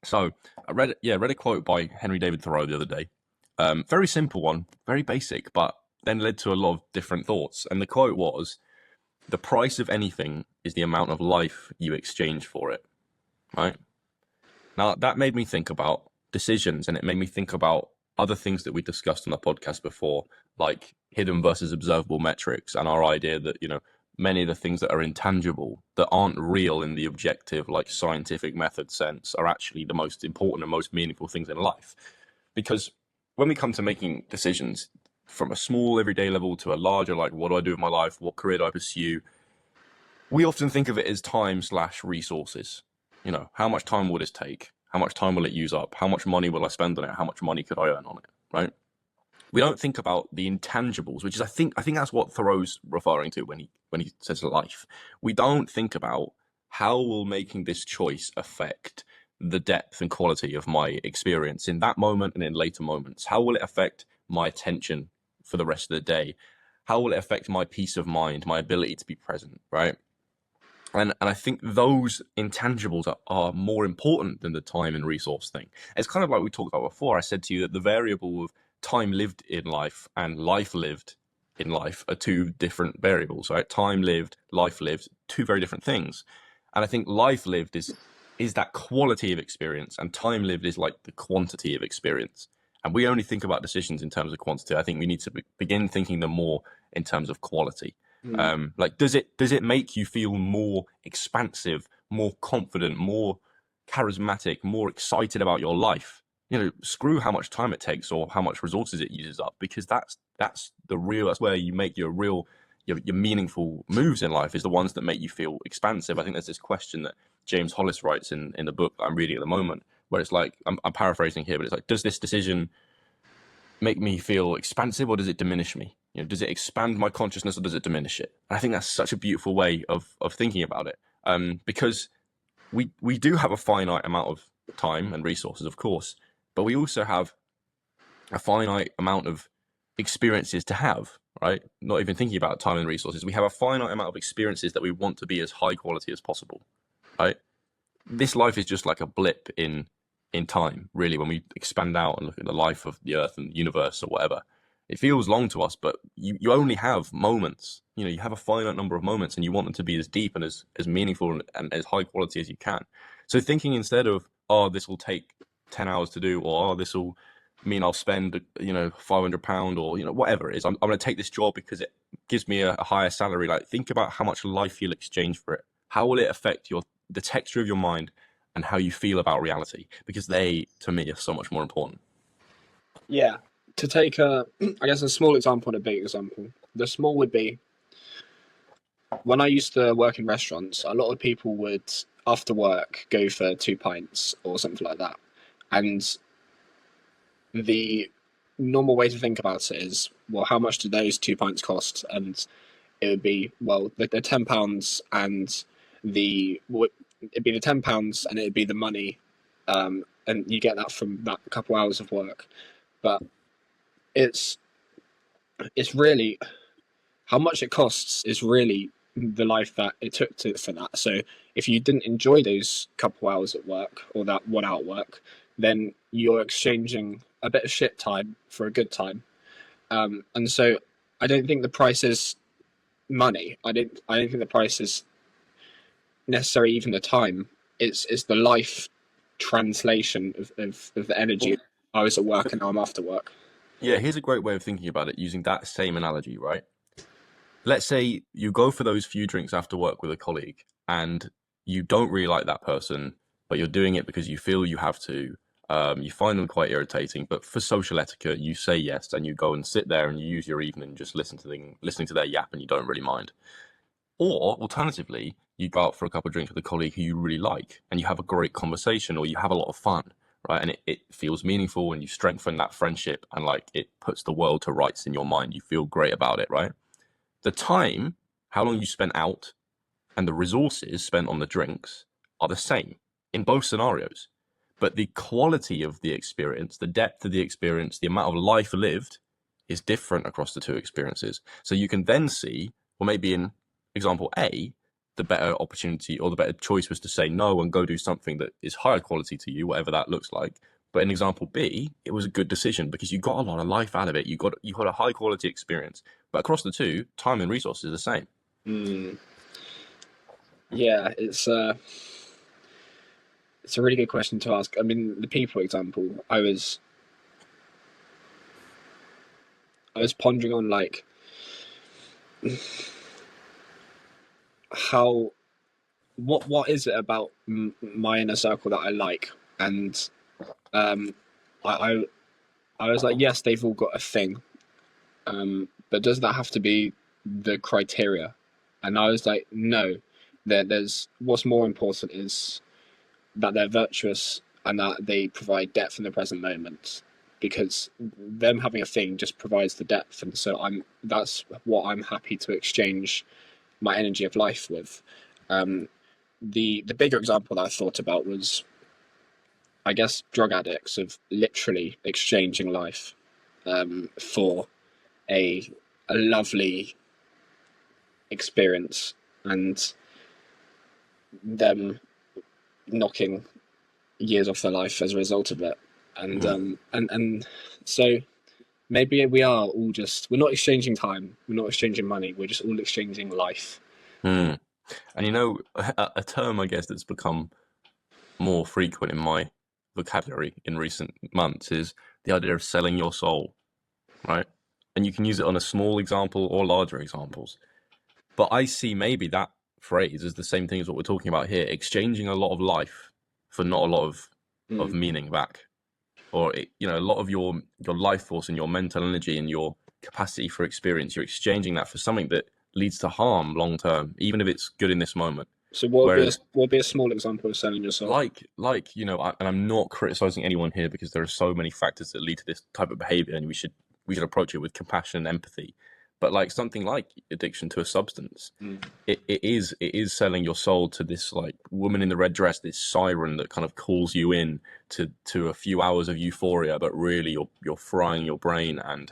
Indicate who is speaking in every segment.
Speaker 1: So I read a quote by Henry David Thoreau the other day. Very simple one, very basic, but then led to a lot of different thoughts. And the quote was, "The price of anything is the amount of life you exchange for it." Right? Now that made me think about decisions, and it made me think about other things that we discussed on the podcast before, like hidden versus observable metrics, and our idea that many of the things that are intangible, that aren't real in the objective, like scientific method sense, are actually the most important and most meaningful things in life. Because when we come to making decisions from a small everyday level to a larger, like what do I do with my life, what career do I pursue, we often think of it as time slash resources. How much time will this take? How much time will it use up? How much money will I spend on it? How much money could I earn on it? Right? We don't think about the intangibles, which is I think that's what Thoreau's referring to when he says life. We don't think about how will making this choice affect the depth and quality of my experience in that moment and in later moments. How will it affect my attention for the rest of the day? How will it affect my peace of mind, my ability to be present, right? And I think those intangibles are more important than the time and resource thing. It's kind of like we talked about before. I said to you that the variable of time lived in life and life lived in life are two different variables, right? Time lived, life lived, two very different things. And I think life lived is that quality of experience, and time lived is like the quantity of experience. And we only think about decisions in terms of quantity. I think we need to begin thinking them more in terms of quality. Like, does it make you feel more expansive, more confident, more charismatic, more excited about your life? Screw how much time it takes or how much resources it uses up, because that's where you make your meaningful moves in life, is the ones that make you feel expansive. I think there's this question that James Hollis writes in the book that I'm reading at the moment, where it's like, I'm paraphrasing here, but it's like, does this decision make me feel expansive, or does it diminish me? Does it expand my consciousness, or does it diminish it? And I think that's such a beautiful way of thinking about it, because we do have a finite amount of time and resources, of course, but we also have a finite amount of experiences to have, right? Not even thinking about time and resources. We have a finite amount of experiences that we want to be as high quality as possible, right? This life is just like a blip in time, really, when we expand out and look at the life of the earth and the universe or whatever. It feels long to us, but you only have moments. You have a finite number of moments, and you want them to be as deep and as meaningful and as high quality as you can. So thinking instead of, oh, this will take 10 hours to do, or oh, this will mean I'll spend £500, or whatever it is, I'm going to take this job because it gives me a higher salary. Like, think about how much life you'll exchange for it. How will it affect the texture of your mind and how you feel about reality? Because they, to me, are so much more important.
Speaker 2: Yeah. To take I guess a small example and a big example. The small would be, when I used to work in restaurants, a lot of people would, after work, go for 2 pints or something like that. And the normal way to think about it is, well, how much do those 2 pints cost? And it would be, well, they're £10, and it'd be the £10, and it'd be the money, and you get that from that couple hours of work. But it's really, how much it costs is really the life that it took for that. So if you didn't enjoy those couple hours at work, or that 1 hour at work, then you're exchanging a bit of shit time for a good time. And so I don't think the price is money. I don't think the price is necessarily even the time. It's the life translation of the energy. I was at work and now I'm after work.
Speaker 1: Yeah, here's a great way of thinking about it using that same analogy, right? Let's say you go for those few drinks after work with a colleague, and you don't really like that person, but you're doing it because you feel you have to. You find them quite irritating, but for social etiquette, you say yes, and you go and sit there and you use your evening just listening to their yap, and you don't really mind. Or alternatively, you go out for a couple of drinks with a colleague who you really like, and you have a great conversation, or you have a lot of fun, right? And it feels meaningful, and you strengthen that friendship, and like it puts the world to rights in your mind. You feel great about it, right? The time, how long you spent out, and the resources spent on the drinks are the same in both scenarios. But the quality of the experience, the depth of the experience, the amount of life lived is different across the two experiences. So you can then see, or maybe in example A, the better opportunity or the better choice was to say no and go do something that is higher quality to you, whatever that looks like. But in example B, it was a good decision because you got a lot of life out of it. You got a high quality experience. But across the two, time and resources are the same.
Speaker 2: Mm. Yeah, it's a really good question to ask. I mean, the people example, I was pondering on like how what is it about my inner circle that I like, and um, I, I I was like, yes, they've all got a thing, but does that have to be the criteria? And I was like, no. There's what's more important is that they're virtuous and that they provide depth in the present moment, because them having a thing just provides the depth, and so that's what I'm happy to exchange my energy of life with. Um, the bigger example that I thought about was, I guess, drug addicts of literally exchanging life for a a lovely experience, and them knocking years off their life as a result of it. And
Speaker 1: Mm.
Speaker 2: and so maybe we're not exchanging time, we're not exchanging money, we're just all exchanging life.
Speaker 1: Mm. And a term I guess that's become more frequent in my vocabulary in recent months is the idea of selling your soul, right? And you can use it on a small example or larger examples. But I see maybe that phrase as the same thing as what we're talking about here, exchanging a lot of life for not a lot of
Speaker 2: Mm.
Speaker 1: meaning back. Or a lot of your life force and your mental energy and your capacity for experience, you're exchanging that for something that leads to harm long term, even if it's good in this moment.
Speaker 2: So
Speaker 1: Whereas
Speaker 2: what would be a small example of selling your soul?
Speaker 1: and I'm not criticizing anyone here because there are so many factors that lead to this type of behavior, and we should approach it with compassion and empathy. But like something like addiction to a substance,
Speaker 2: Mm.
Speaker 1: it is selling your soul to this like woman in the red dress, this siren that kind of calls you in to a few hours of euphoria, but really you're frying your brain and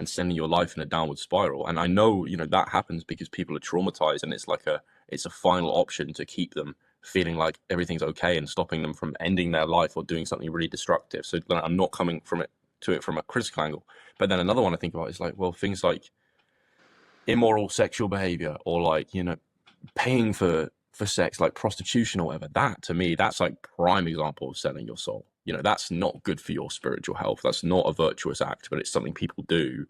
Speaker 1: sending your life in a downward spiral. And I know that happens because people are traumatized, and it's a final option to keep them feeling like everything's okay and stopping them from ending their life or doing something really destructive. So I'm not coming to it from a critical angle. But then another one I think about is like, well, things like immoral sexual behavior or like paying for sex, like prostitution or whatever. That to me, that's like prime example of selling your soul. That's not good for your spiritual health. That's not a virtuous act, but it's something people do